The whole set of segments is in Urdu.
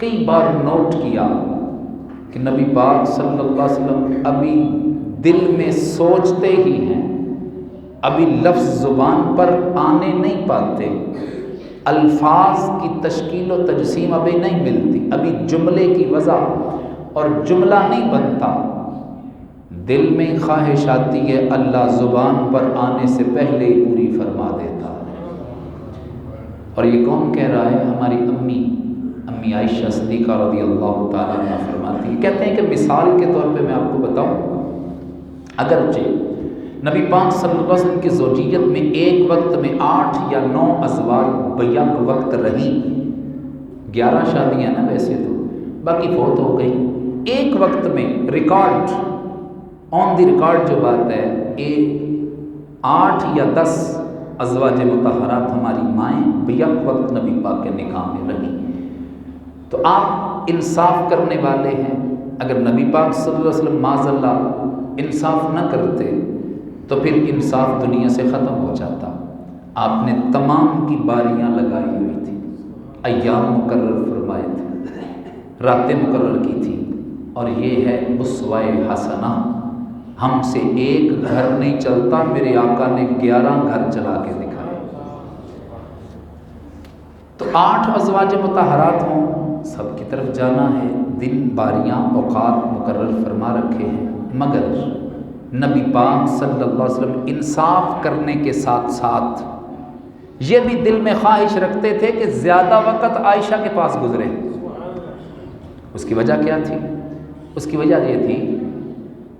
کئی بار نوٹ کیا کہ نبی پاک صلی اللہ علیہ وسلم ابھی دل میں سوچتے ہی ہیں، ابھی لفظ زبان پر آنے نہیں پاتے، الفاظ کی تشکیل و تجسیم ابھی نہیں ملتی، ابھی جملے کی وضع اور جملہ نہیں بنتا، دل میں خواہش آتی ہے، اللہ زبان پر آنے سے پہلے ہی پوری فرما دیتا ہے۔ اور یہ کون کہہ رہا ہے؟ ہماری امی عائشہ صدیقہ رضی اللہ تعالیٰ عنہ فرماتی ہے، کہتے ہیں کہ مثال کے طور پہ میں آپ کو بتاؤں، اگرچہ نبی پاک صلی اللہ علیہ وسلم کی زوجیت میں ایک وقت میں 8 یا 9 ازواج بیک وقت رہی، 11 شادیاں نا ویسے تو، باقی فوت ہو گئی، ایک وقت میں ریکارڈ آن دی ریکارڈ جو بات ہے، 8 یا 10 ازواج مطہرات ہماری مائیں بیک وقت نبی پاک کے نکاح میں رہی۔ تو آپ انصاف کرنے والے ہیں، اگر نبی پاک صلی اللہ علیہ وسلم معاذ اللہ انصاف نہ کرتے تو پھر انصاف دنیا سے ختم ہو جاتا۔ آپ نے تمام کی باریاں لگائی ہوئی تھی، ایام مقرر فرمائے تھے، راتیں مقرر کی تھی، اور یہ ہے اسوہ حسنہ۔ ہم سے ایک گھر نہیں چلتا، میرے آقا نے 11 گھر چلا کے دکھائے۔ تو 8 ازواج مطہرات ہوں، سب کی طرف جانا ہے، دن باریاں اوقات مقرر فرما رکھے ہیں، مگر نبی پاک صلی اللہ علیہ وسلم انصاف کرنے کے ساتھ ساتھ یہ بھی دل میں خواہش رکھتے تھے کہ زیادہ وقت عائشہ کے پاس گزرے۔ اس کی وجہ کیا تھی؟ اس کی وجہ یہ تھی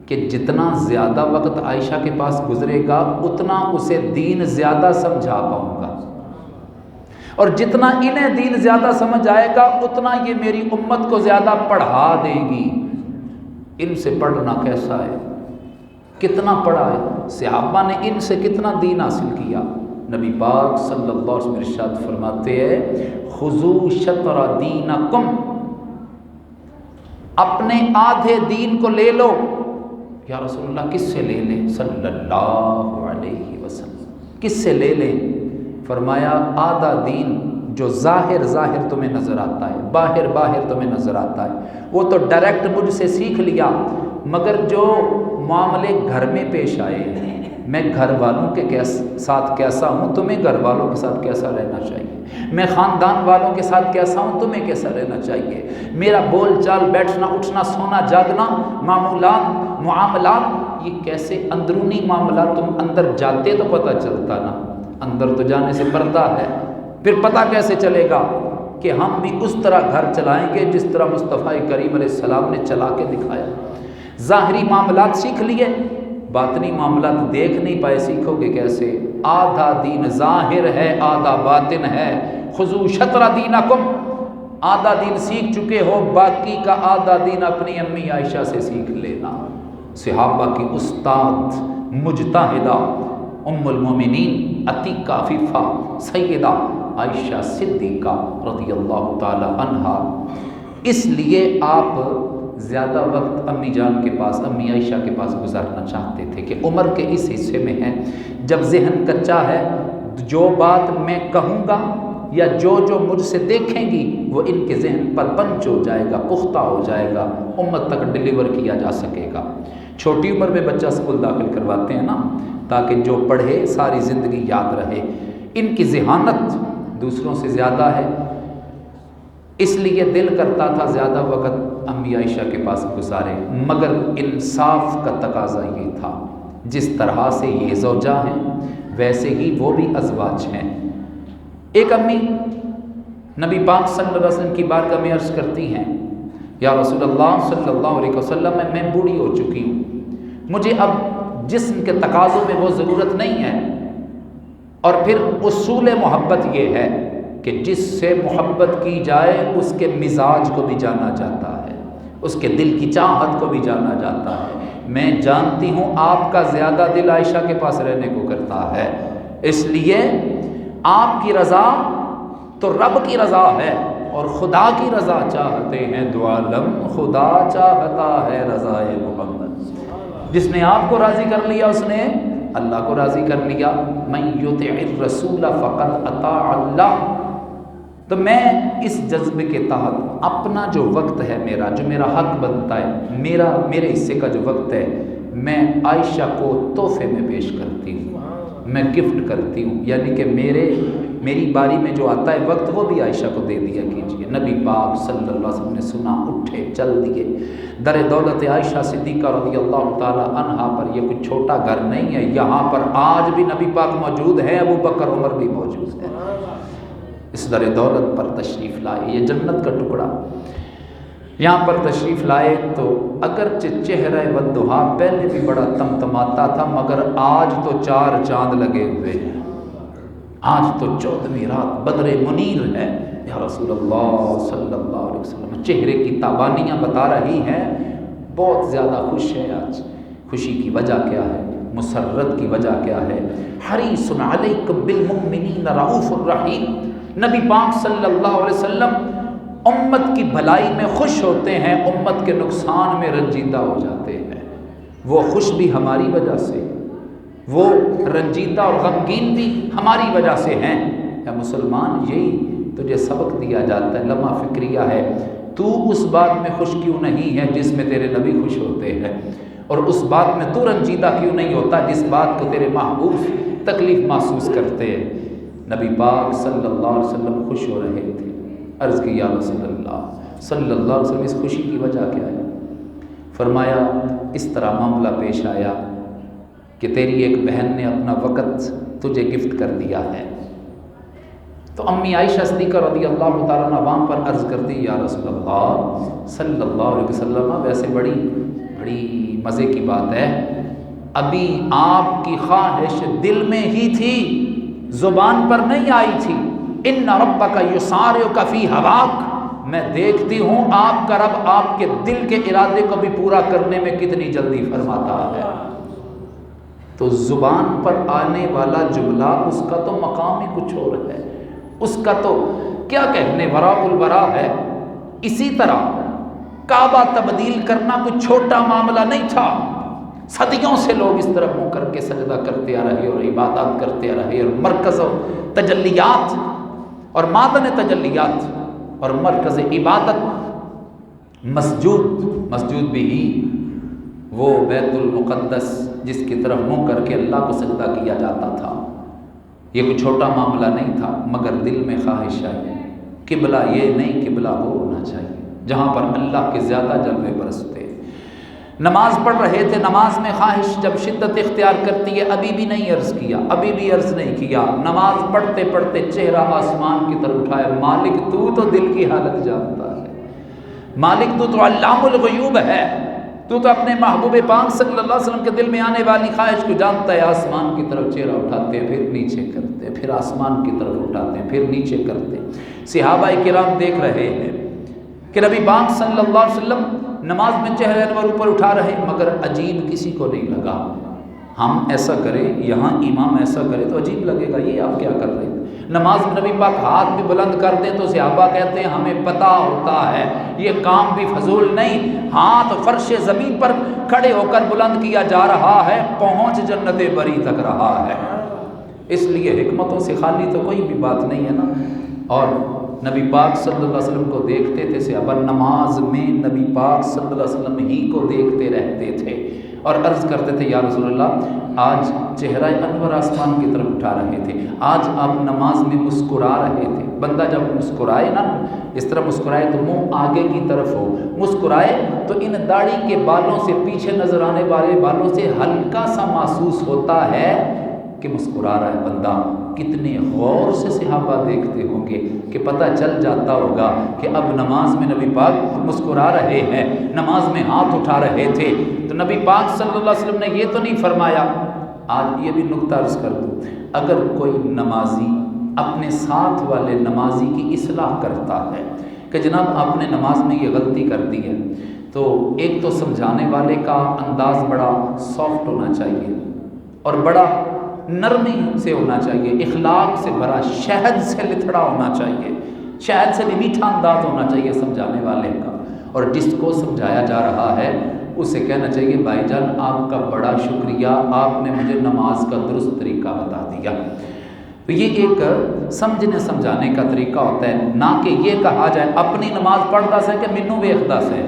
کہ جتنا زیادہ وقت عائشہ کے پاس گزرے گا اتنا اسے دین زیادہ سمجھا پاؤں گا، اور جتنا انہیں دین زیادہ سمجھ آئے گا اتنا یہ میری امت کو زیادہ پڑھا دے گی۔ ان سے پڑھنا کیسا ہے؟ کتنا پڑھا ہے؟ صحابہ نے ان سے کتنا دین حاصل کیا؟ نبی پاک صلی اللہ علیہ وسلم ارشاد فرماتے ہیں، خذوا شطر دینکم، اپنے آدھے دین کو لے لو۔ یا رسول اللہ کس سے لے لیں؟ صلی اللہ علیہ وسلم کس سے لے لیں؟ فرمایا آدھا دین جو ظاہر تمہیں نظر آتا ہے، باہر تمہیں نظر آتا ہے، وہ تو ڈائریکٹ مجھ سے سیکھ لیا، مگر جو معاملے گھر میں پیش آئے ہیں، میں گھر والوں کے ساتھ کیسا ہوں، تمہیں گھر والوں کے ساتھ کیسا رہنا چاہیے، میں خاندان والوں کے ساتھ کیسا ہوں، تمہیں کیسا رہنا چاہیے، میرا بول چال، بیٹھنا اٹھنا، سونا جاگنا، معمولات معاملات، یہ کیسے اندرونی معاملات، تم اندر جاتے تو پتہ چلتا نا، اندر تو جانے سے پردہ ہے، پھر پتہ کیسے چلے گا کہ ہم بھی اس طرح گھر چلائیں گے جس طرح مصطفیٰ کریم علیہ السلام نے چلا کے دکھایا۔ ظاہری معاملات سیکھ لیے، باطنی معاملات دیکھ نہیں پائے، سیکھو گے کیسے؟ آدھا دین ظاہر ہے، آدھا باطن ہے۔ خذوا شطر دینکم، آدھا دین سیکھ چکے ہو، باقی کا آدھا دین اپنی امی عائشہ سے سیکھ لینا۔ صحابہ کی استاد مجتہدہ ام المومنین عتیقہ عفیفہ سیدہ عائشہ صدیقہ رضی اللہ تعالی عنہا، اس لیے آپ زیادہ وقت امی جان کے پاس، امی عائشہ کے پاس گزارنا چاہتے تھے کہ عمر کے اس حصے میں ہے جب ذہن کچا ہے، جو بات میں کہوں گا یا جو مجھ سے دیکھیں گی وہ ان کے ذہن پر پنچ ہو جائے گا، پختہ ہو جائے گا، امت تک ڈیلیور کیا جا سکے گا۔ چھوٹی عمر میں بچہ اسکول داخل کرواتے ہیں نا، تاکہ جو پڑھے ساری زندگی یاد رہے۔ ان کی ذہانت دوسروں سے زیادہ ہے، اس لیے دل کرتا تھا زیادہ وقت امی عائشہ کے پاس گزارے، مگر انصاف کا تقاضا یہ تھا، جس طرح سے یہ زوجہ ہیں ویسے ہی وہ بھی ازواج ہیں۔ ایک امی نبی پاک صلی اللہ علیہ وسلم کی بارگاہ میں عرض کرتی ہیں، یا رسول اللہ صلی اللہ علیہ وسلم میں بوڑھی ہو چکی ہوں، مجھے اب جسم کے تقاضوں میں وہ ضرورت نہیں ہے، اور پھر اصول محبت یہ ہے کہ جس سے محبت کی جائے اس کے مزاج کو بھی جانا جاتا ہے، اس کے دل کی چاہت کو بھی جانا جاتا ہے۔ میں جانتی ہوں آپ کا زیادہ دل عائشہ کے پاس رہنے کو کرتا ہے، اس لیے آپ کی رضا تو رب کی رضا ہے اور خدا کی رضا چاہتے ہیں، دو عالم خدا چاہتا ہے رضائے محمد۔ جس نے آپ کو راضی کر لیا اس نے اللہ کو راضی کر لیا۔ من یطع الرسول فقد اطاع اللہ، تو میں اس جذبے کے تحت اپنا جو وقت ہے میرا، جو میرا حق بنتا ہے، میرے حصے کا جو وقت ہے، میں عائشہ کو تحفے میں پیش کرتی ہوں، میں گفٹ کرتی ہوں، یعنی کہ میری باری میں جو آتا ہے وقت وہ بھی عائشہ کو دے دیا کیجیے۔ نبی پاک صلی اللہ علیہ وسلم نے سنا، اٹھے چل دیے۔ در دولت عائشہ صدیقہ رضی اللہ تعالی عنہا پر یہ کوئی چھوٹا گھر نہیں ہے، یہاں پر آج بھی نبی پاک موجود ہے، ابو بکر عمر بھی موجود ہے۔ اس در دولت پر تشریف لائے، یہ جنت کا ٹکڑا یہاں پر تشریف لائے تو اگرچہ چہرہ والضحیٰ پہلے بھی بڑا تمتماتا تھا، مگر آج تو 4 چاند لگے ہوئے ہیں، آج تو 14ویں رات بدر منیر ہے۔ یا رسول اللہ صلی اللہ علیہ وسلم، چہرے کی تابانیاں بتا رہی ہیں بہت زیادہ خوش ہے آج۔ خوشی کی وجہ کیا ہے؟ مسرت کی وجہ کیا ہے؟ حریص علیکم بالمؤمنین رؤوف الرحیم، نبی پاک صلی اللہ علیہ وسلم امت کی بھلائی میں خوش ہوتے ہیں، امت کے نقصان میں رنجیدہ ہو جاتے ہیں۔ وہ خوش بھی ہماری وجہ سے، وہ رنجیدہ اور غمگین بھی ہماری وجہ سے ہیں۔ اے مسلمان، یہی تجھے سبق دیا جاتا ہے، لمحہ فکریہ ہے۔ تو اس بات میں خوش کیوں نہیں ہے جس میں تیرے نبی خوش ہوتے ہیں، اور اس بات میں تو رنجیدہ کیوں نہیں ہوتا جس بات کو تیرے محبوب تکلیف محسوس کرتے ہیں۔ نبی پاک صلی اللہ علیہ وسلم خوش ہو رہے تھے۔ عرض کی یا رسول اللہ صلی اللہ علیہ وسلم، اس خوشی کی وجہ کیا ہے؟ فرمایا اس طرح معاملہ پیش آیا کہ تیری ایک بہن نے اپنا وقت تجھے گفٹ کر دیا ہے۔ تو امی عائشہ صدیقہ رضی اللہ تعالیٰ عنہ وہاں پر عرض کرتی، یا رسول اللہ صلی اللہ علیہ وسلم، ویسے بڑی مزے کی بات ہے، ابھی آپ کی خواہش دل میں ہی تھی، زبان پر نہیں آئی تھی۔ ان ربک یسارعک فی ہواک، میں دیکھتی ہوں آپ کا رب آپ کے دل کے ارادے کو بھی پورا کرنے میں کتنی جلدی فرماتا ہے۔ تو زبان پر آنے والا جملہ اس کا تو مقام ہی کچھ اور ہے، اس کا تو کیا کہنے، وراء الورا ہے۔ اسی طرح کعبہ تبدیل کرنا کوئی چھوٹا معاملہ نہیں تھا، صدیوں سے لوگ اس طرح منہ کر کے سجدہ کرتے آ رہے اور عبادات کرتے آ رہے، اور مرکز و تجلیات اور معدن تجلیات اور مرکز عبادت مسجود بھی ہی وہ بیت المقدس جس کی طرف منہ کر کے اللہ کو سجدہ کیا جاتا تھا۔ یہ کوئی چھوٹا معاملہ نہیں تھا، مگر دل میں خواہش ہے، قبلہ یہ نہیں قبلہ وہ ہونا چاہیے جہاں پر اللہ کے زیادہ جلوے برستے۔ نماز پڑھ رہے تھے، نماز میں خواہش جب شدت اختیار کرتی ہے، ابھی بھی نہیں عرض کیا، نماز پڑھتے پڑھتے چہرہ آسمان کی طرف اٹھایا، مالک تو دل کی حالت جانتا ہے، مالک تو علام الغیوب ہے، تو اپنے محبوب پاک صلی اللہ علیہ وسلم کے دل میں آنے والی خواہش کو جانتا ہے۔ آسمان کی طرف چہرہ اٹھاتے ہیں، پھر نیچے کرتے ہیں، پھر آسمان کی طرف اٹھاتے ہیں، پھر نیچے کرتے ہیں۔ صحابہ کرام دیکھ رہے ہیں کہ نبی پاک صلی اللہ علیہ وسلم نماز میں چہرہ انور اوپر اٹھا رہے، مگر عجیب کسی کو نہیں لگا۔ ہم ایسا کریں، یہاں امام ایسا کرے تو عجیب لگے گا، یہ آپ کیا کر رہے ہیں؟ نماز میں نبی پاک ہاتھ بھی بلند کر دیں تو صحابہ کہتے ہیں ہمیں پتہ ہوتا ہے یہ کام بھی فضول نہیں، ہاتھ فرش زمین پر کھڑے ہو کر بلند کیا جا رہا ہے، پہنچ جنت بری تک رہا ہے۔ اس لیے حکمتوں سے خالی تو کوئی بھی بات نہیں ہے نا۔ اور نبی پاک صلی اللہ علیہ وسلم کو دیکھتے تھے صحابہ، نماز میں نبی پاک صلی اللہ علیہ وسلم ہی کو دیکھتے رہتے تھے اور عرض کرتے تھے، یا رسول اللہ آج چہرہ انور آسمان کی طرف اٹھا رہے تھے، آج آپ نماز میں مسکرا رہے تھے۔ بندہ جب مسکرائے نا، اس طرح مسکرائے تو منہ آگے کی طرف ہو، مسکرائے تو ان داڑھی کے بالوں سے، پیچھے نظر آنے والے بالوں سے ہلکا سا محسوس ہوتا ہے کہ مسکرا رہا ہے بندہ۔ کتنے غور سے صحابہ دیکھتے ہوں گے کہ پتہ چل جاتا ہوگا کہ اب نماز میں نبی پاک مسکرا رہے ہیں، نماز میں ہاتھ اٹھا رہے تھے۔ تو نبی پاک صلی اللہ علیہ وسلم نے یہ تو نہیں فرمایا۔ آج یہ بھی نکتہ عرض کر دوں، اگر کوئی نمازی اپنے ساتھ والے نمازی کی اصلاح کرتا ہے کہ جناب آپ نے نماز میں یہ غلطی کر دی ہے، تو ایک تو سمجھانے والے کا انداز بڑا سافٹ ہونا چاہیے اور بڑا نرمی سے ہونا چاہیے، اخلاق سے بھرا، شہد سے لتھڑا ہونا چاہیے، شہد سے بھی میٹھا انداز ہونا چاہیے سمجھانے والے کا۔ اور جس کو سمجھایا جا رہا ہے اسے کہنا چاہیے بھائی جان آپ کا بڑا شکریہ، آپ نے مجھے نماز کا درست طریقہ بتا دیا۔ تو یہ ایک سمجھنے سمجھانے کا طریقہ ہوتا ہے، نہ کہ یہ کہا جائے اپنی نماز پڑھتا سے کہ مینوں ویکھدا سے،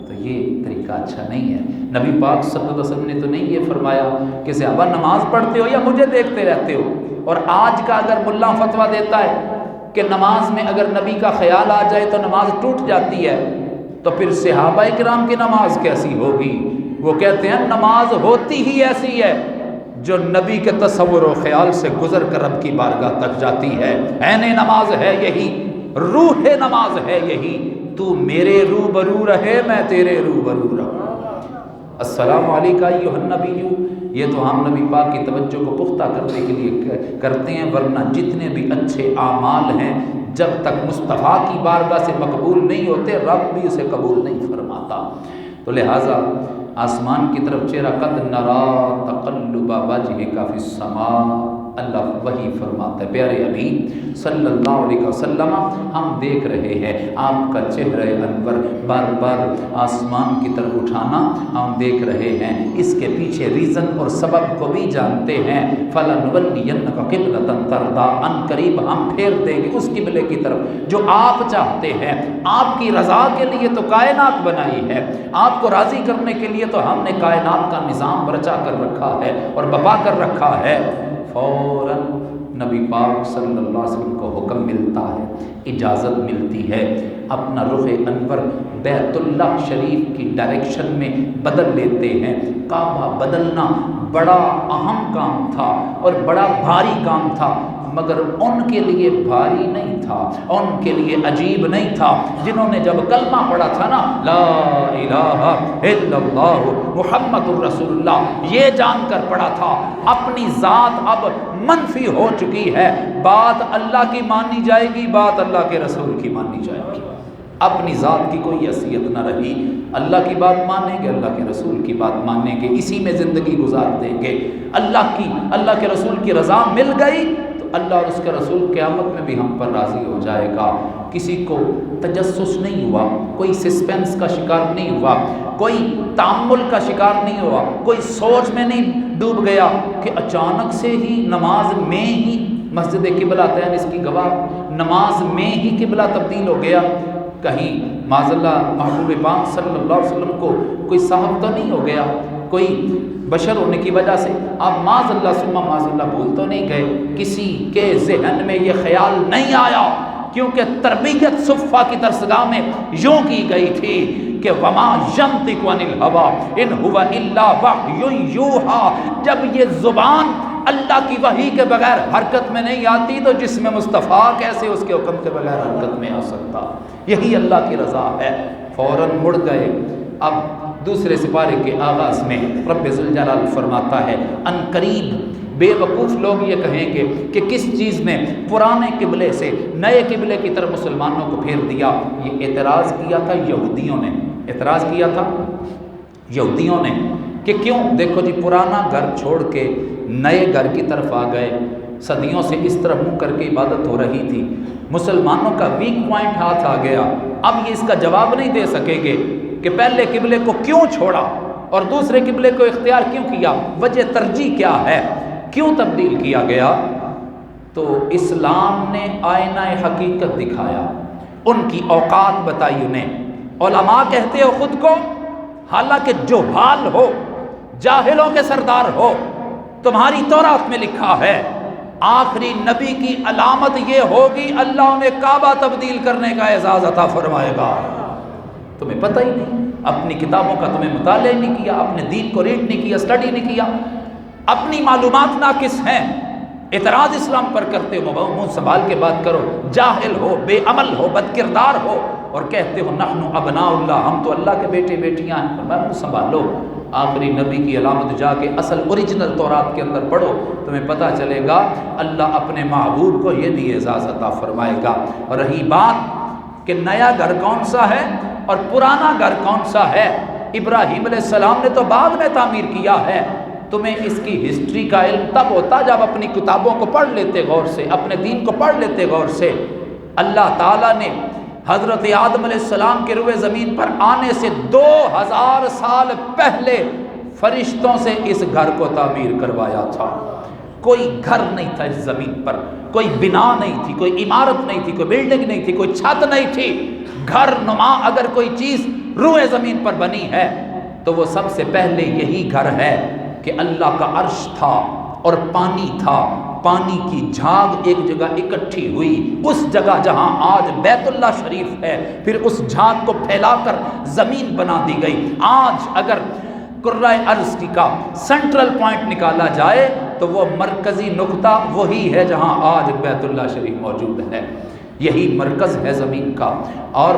تو یہ طریقہ اچھا نہیں ہے۔ نبی پاک صلی اللہ علیہ وسلم نے تو نہیں یہ فرمایا کہ صحابہ نماز پڑھتے ہو یا مجھے دیکھتے رہتے ہو۔ اور آج کا اگر ملا فتویٰ دیتا ہے کہ نماز میں اگر نبی کا خیال آ جائے تو نماز ٹوٹ جاتی ہے، تو پھر صحابہ کرام کی نماز کیسی ہوگی؟ وہ کہتے ہیں نماز ہوتی ہی ایسی ہے جو نبی کے تصور و خیال سے گزر کر رب کی بارگاہ تک جاتی ہے۔ عین نماز ہے یہی، روح نماز ہے یہی، تو میرے روبرو رہے میں تیرے روبرو رہوں۔ السلام علیکم ایھا النبی، یہ تو ہم نبی پاک کی توجہ کو پختہ کرنے کے لیے کرتے ہیں، ورنہ جتنے بھی اچھے اعمال ہیں جب تک مصطفیٰ کی بارگاہ سے مقبول نہیں ہوتے رب بھی اسے قبول نہیں فرماتا۔ تو لہٰذا آسمان کی طرف چہرہ قد نرا تقلب وجہک فی السماء، اللہ وہی فرماتا ہے پیارے حبیب صلی اللہ علیہ وسلم، ہم دیکھ رہے ہیں آپ کا چہرہ انور بار بار آسمان کی طرف اٹھانا، ہم دیکھ رہے ہیں، اس کے پیچھے ریزن اور سبب کو بھی جانتے ہیں۔ فَلَنُوَلِّيَنَّكَ قِبْلَةً تَرْضَىٰ، ان قریب ہم پھیر دیں گے اس قبلے کی طرف جو آپ چاہتے ہیں۔ آپ کی رضا کے لیے تو کائنات بنائی ہے، آپ کو راضی کرنے کے لیے تو ہم نے کائنات کا نظام رچا کر رکھا ہے اور بپا کر رکھا ہے۔ فوراً نبی پاک صلی اللہ علیہ وسلم کو حکم ملتا ہے، اجازت ملتی ہے، اپنا رخ انور بیت اللہ شریف کی ڈائریکشن میں بدل لیتے ہیں۔ کعبہ بدلنا بڑا اہم کام تھا اور بڑا بھاری کام تھا، مگر ان کے لیے بھاری نہیں تھا، ان کے لیے عجیب نہیں تھا۔ جنہوں نے جب کلمہ پڑھا تھا نا لا الہ الا اللہ محمد الرسول اللہ، یہ جان کر پڑھا تھا اپنی ذات اب منفی ہو چکی ہے، بات اللہ کی مانی جائے گی، بات اللہ کے رسول کی مانی جائے گی، اپنی ذات کی کوئی حیثیت نہ رہی۔ اللہ کی بات مانیں گے، اللہ کے رسول کی بات مانیں گے، اسی میں زندگی گزار دیں گے۔ اللہ کے رسول کی رضا مل گئی تو اللہ اور اس کے رسول قیامت میں بھی ہم پر راضی ہو جائے گا۔ کسی کو تجسس نہیں ہوا، کوئی سسپینس کا شکار نہیں ہوا، کوئی تأمل کا شکار نہیں ہوا، کوئی سوچ میں نہیں ڈوب گیا کہ اچانک سے ہی نماز میں ہی مسجد قبلہ تین اس کی گواہ، نماز میں ہی قبلہ تبدیل ہو گیا۔ کہیں معاذ اللہ محبوب پاک صلی اللہ علیہ وسلم کو کوئی صاحب تو نہیں ہو گیا، کوئی بشر ہونے کی وجہ سے آپ معاذ اللہ ثم معاذ اللہ بھول تو نہیں گئے، کسی کے ذہن میں یہ خیال نہیں آیا، کیونکہ تربیت صفہ کی درسگاہ میں یوں کی گئی تھی کہ وما ینطق عن الہوی ان هو الا وحی یوحی۔ جب یہ زبان اللہ کی وحی کے بغیر حرکت میں نہیں آتی تو جسم مصطفیٰ کیسے اس کے حکم کے بغیر حرکت میں آ سکتا؟ یہی اللہ کی رضا ہے۔ فوراً مڑ گئے۔ اب دوسرے سپارے کے آغاز میں رب ذوالجلال فرماتا ہے ان قریب بے وقوف لوگ یہ کہیں گے کہ کس چیز نے پرانے قبلے سے نئے قبلے کی طرف مسلمانوں کو پھیر دیا؟ یہ اعتراض کیا تھا یہودیوں نے، اعتراض کیا تھا یہودیوں نے کہ کیوں؟ دیکھو جی، پرانا گھر چھوڑ کے نئے گھر کی طرف آ گئے، صدیوں سے اس طرح منہ کر کے عبادت ہو رہی تھی، مسلمانوں کا ویک پوائنٹ ہاتھ آ گیا۔ اب یہ اس کا جواب نہیں دے سکیں گے کہ پہلے قبلے کو کیوں چھوڑا اور دوسرے قبلے کو اختیار کیوں کیا، وجہ ترجیح کیا ہے، کیوں تبدیل کیا گیا؟ تو اسلام نے آئینہ حقیقت دکھایا، ان کی اوقات بتائی انہیں۔ علماء کہتے ہو خود کو، حالانکہ جہال ہو، جاہلوں کے سردار ہو، تمہاری تورات میں لکھا ہے آخری نبی کی علامت یہ ہوگی اللہ انہیں کعبہ تبدیل کرنے کا اعزاز عطا فرمائے گا۔ تمہیں پتہ ہی نہیں، اپنی کتابوں کا تمہیں مطالعہ نہیں کیا، اپنے دین کو ریڈ نہیں کیا، اسٹڈی نہیں کیا، اپنی معلومات ناقص ہیں، اعتراض اسلام پر کرتے ہو، منہ سنبھال کے بات کرو، جاہل ہو، بے عمل ہو، بد کردار ہو اور کہتے ہو نحن ابناء اللہ، ہم تو اللہ کے بیٹے بیٹیاں ہیں۔ منہ سنبھالو، آخری نبی کی علامت جا کے اصل اوریجنل تورات کے اندر پڑھو، تمہیں پتہ چلے گا اللہ اپنے محبوب کو یہ بھی اعزاز عطا فرمائے گا۔ اور رہی بات کہ نیا گھر کون سا ہے اور پرانا گھر کون سا ہے، ابراہیم علیہ السلام نے تو بعد میں تعمیر کیا ہے، تمہیں اس کی ہسٹری کا علم تب ہوتا جب اپنی کتابوں کو پڑھ لیتے غور سے، اپنے دین کو پڑھ لیتے غور سے۔ اللہ تعالیٰ نے حضرت آدم علیہ السلام کے روئے زمین پر آنے سے 2000 سال پہلے فرشتوں سے اس گھر کو تعمیر کروایا تھا۔ کوئی گھر نہیں تھا اس زمین پر، کوئی بنا نہیں تھی، کوئی عمارت نہیں تھی، کوئی بلڈنگ نہیں تھی، کوئی چھت نہیں تھی۔ گھر نما اگر کوئی چیز روئے زمین پر بنی ہے تو وہ سب سے پہلے یہی گھر ہے کہ اللہ کا عرش تھا اور پانی تھا، پانی کی جھاگ ایک جگہ اکٹھی ہوئی، اس جگہ جہاں آج بیت اللہ شریف ہے، پھر اس جھاگ کو پھیلا کر زمین بنا دی گئی۔ آج اگر کرۂ ارض کا سینٹرل پوائنٹ نکالا جائے تو وہ مرکزی نقطہ وہی ہے جہاں آج بیت اللہ شریف موجود ہے، یہی مرکز ہے زمین کا۔ اور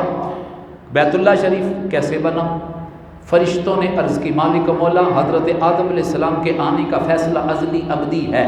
بیت اللہ شریف کیسے بنا؟ فرشتوں نے عرض کی مالک و مولا حضرت آدم علیہ السلام کے آنے کا فیصلہ ازلی ابدی ہے،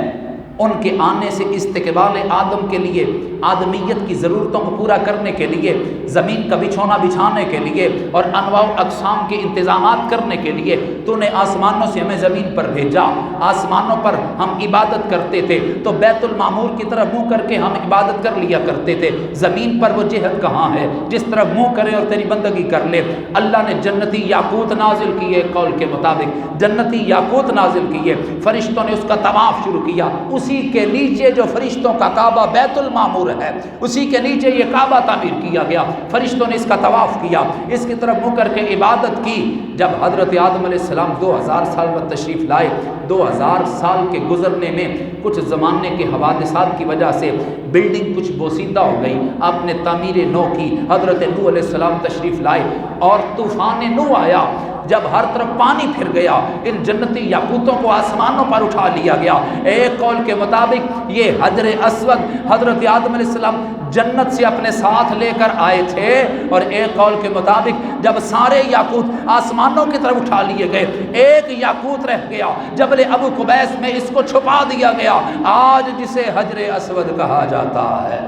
ان کے آنے سے استقبال آدم کے لیے، آدمیت کی ضرورتوں کو پورا کرنے کے لیے، زمین کا بچھونا بچھانے کے لیے اور انواع و اقسام کے انتظامات کرنے کے لیے تو نے آسمانوں سے ہمیں زمین پر بھیجا۔ آسمانوں پر ہم عبادت کرتے تھے تو بیت المعمور کی طرف منہ کر کے ہم عبادت کر لیا کرتے تھے، زمین پر وہ جہت کہاں ہے جس طرف منہ کرے اور تیری بندگی کر لے؟ اللہ نے جنتی یاقوت نازل کیے، قول کے مطابق جنتی یاقوت نازل کیے، فرشتوں نے اس کا طواف شروع کیا۔ اسی کے نیچے جو فرشتوں کا کعبہ بیت المعمور ہے، اسی کے نیچے یہ کعبہ تعمیر کیا گیا، فرشتوں نے اس کا طواف کیا، اس کی طرف منہ کر کے عبادت کی۔ جب حضرت آدم علیہ السلام 2000 سال بعد تشریف لائے، 2000 سال کے گزرنے میں کچھ زمانے کے حوادثات کی وجہ سے بلڈنگ کچھ بوسیدہ ہو گئی، آپ نے تعمیر نو کی، حضرت نوح علیہ السلام تشریف لائے اور طوفان نوح آیا۔ جب ہر طرف پانی پھر گیا، ان جنتی یاقوتوں کو آسمانوں پر اٹھا لیا گیا۔ ایک قول کے مطابق یہ حجر اسود حضرت آدم علیہ السلام جنت سے اپنے ساتھ لے کر آئے تھے، اور ایک قول کے مطابق جب سارے یاقوت آسمانوں کی طرف اٹھا لیے گئے، ایک یاقوت رہ گیا جبل ابو قبیس میں، اس کو چھپا دیا گیا، آج جسے حجر اسود کہا جاتا ہے،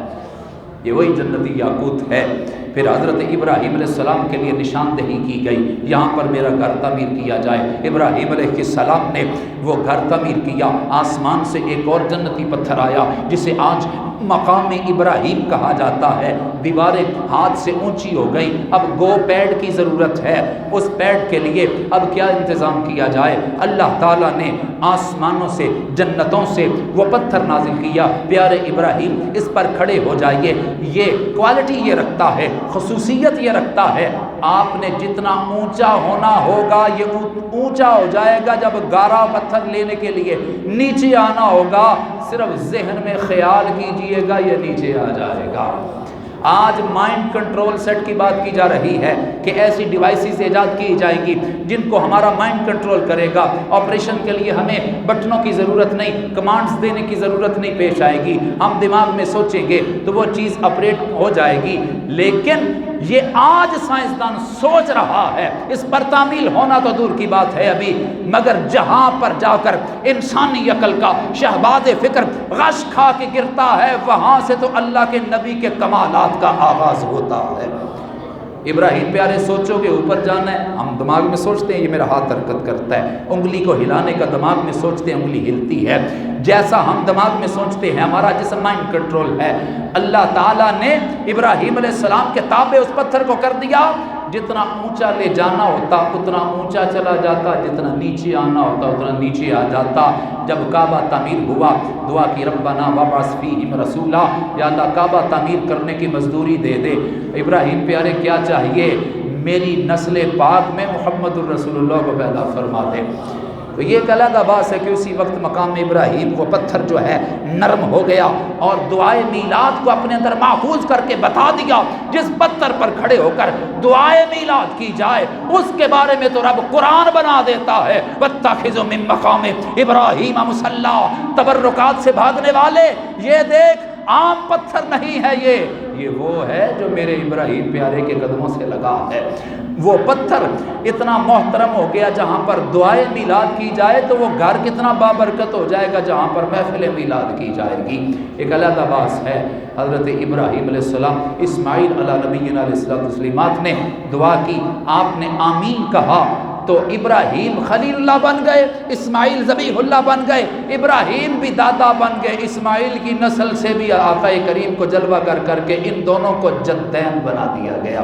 یہ وہی جنتی یاقوت ہے۔ پھر حضرت ابراہیم علیہ السلام کے لیے نشاندہی کی گئی، یہاں پر میرا گھر تعمیر کیا جائے۔ ابراہیم علیہ السلام نے وہ گھر تعمیر کیا، آسمان سے ایک اور جنتی پتھر آیا جسے آج مقام ابراہیم کہا جاتا ہے، دیواریں ہاتھ سے اونچی ہو گئی، اب گو پیڈ کی ضرورت ہے، اس پیڈ کے لیے اب کیا انتظام کیا جائے؟ اللہ تعالیٰ نے آسمانوں سے، جنتوں سے وہ پتھر نازل کیا، پیارے ابراہیم اس پر کھڑے ہو جائیے۔ یہ کوالٹی یہ رکھتا ہے، خصوصیت یہ رکھتا ہے، آپ نے جتنا اونچا ہونا ہوگا یہ اونچا ہو جائے گا جب گارا پتھر لینے کے لیے نیچے آنا ہوگا، صرف ذہن میں خیال کیجئے گا یہ نیچے آ جائے گا۔ آج مائنڈ کنٹرول سیٹ کی بات کی جا رہی ہے کہ ایسی ڈیوائسز ایجاد کی جائیں گی جن کو ہمارا مائنڈ کنٹرول کرے گا، آپریشن کے لیے ہمیں بٹنوں کی ضرورت نہیں، کمانڈز دینے کی ضرورت نہیں پیش آئے گی، ہم دماغ میں سوچیں گے تو وہ چیز آپریٹ ہو جائے گی۔ لیکن یہ آج سائنسدان سوچ رہا ہے، اس پر تعمیل ہونا تو دور کی بات ہے ابھی، مگر جہاں پر جا کر انسانی عقل کا شہباز فکر غش کھا کے گرتا ہے، وہاں سے تو اللہ کے نبی کے کمالات کا آغاز ہوتا ہے۔ ابراہیم پیارے سوچو گے اوپر جانا ہے، ہم دماغ میں سوچتے ہیں یہ میرا ہاتھ حرکت کرتا ہے، انگلی کو ہلانے کا دماغ میں سوچتے ہیں انگلی ہلتی ہے، جیسا ہم دماغ میں سوچتے ہیں ہمارا جسم مائنڈ کنٹرول ہے۔ اللہ تعالیٰ نے ابراہیم علیہ السلام کے تابع اس پتھر کو کر دیا، جتنا اونچا لے جانا ہوتا اتنا اونچا چلا جاتا، جتنا نیچے آنا ہوتا اتنا نیچے آ جاتا۔ جب کعبہ تعمیر ہوا، دعا کی ربنا وابعث فیہم رسولا، یا اللہ کعبہ تعمیر کرنے کی مزدوری دے دے۔ ابراہیم پیارے کیا چاہیے؟ میری نسل پاک میں محمد الرسول اللہ کو پیدا فرما دے۔ تو یہ ایک علیحدہ بات ہے کہ اسی وقت مقام ابراہیم وہ پتھر جو ہے نرم ہو گیا اور دعائے میلاد کو اپنے اندر محفوظ کر کے بتا دیا، جس پتھر پر کھڑے ہو کر دعائے میلاد کی جائے اس کے بارے میں تو رب قرآن بنا دیتا ہے، وَاتَّخِذُوا مِن مَّقَامِ إِبْرَاهِيمَ مُصَلًّى، تبرکات سے بھاگنے والے یہ دیکھ عام پتھر نہیں ہے، یہ وہ ہے جو میرے ابراہیم پیارے کے قدموں سے لگا ہے۔ وہ پتھر اتنا محترم ہو گیا جہاں پر دعائے میلاد کی جائے تو وہ گھر کتنا بابرکت ہو جائے گا جہاں پر محفل میلاد کی جائے گی۔ ایک علیحدہ باس ہے، حضرت ابراہیم علیہ السلام، اسماعیل علیہ نبینا علیہ السلام نے دعا کی، آپ نے آمین کہا تو ابراہیم خلیل اللہ بن گئے، اسماعیل ذبیح اللہ بن گئے، ابراہیم بھی دادا بن گئے، اسماعیل کی نسل سے بھی آقا کریم کو جلوہ کر کے ان دونوں کو جدین بنا دیا گیا۔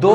2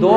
2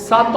7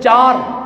4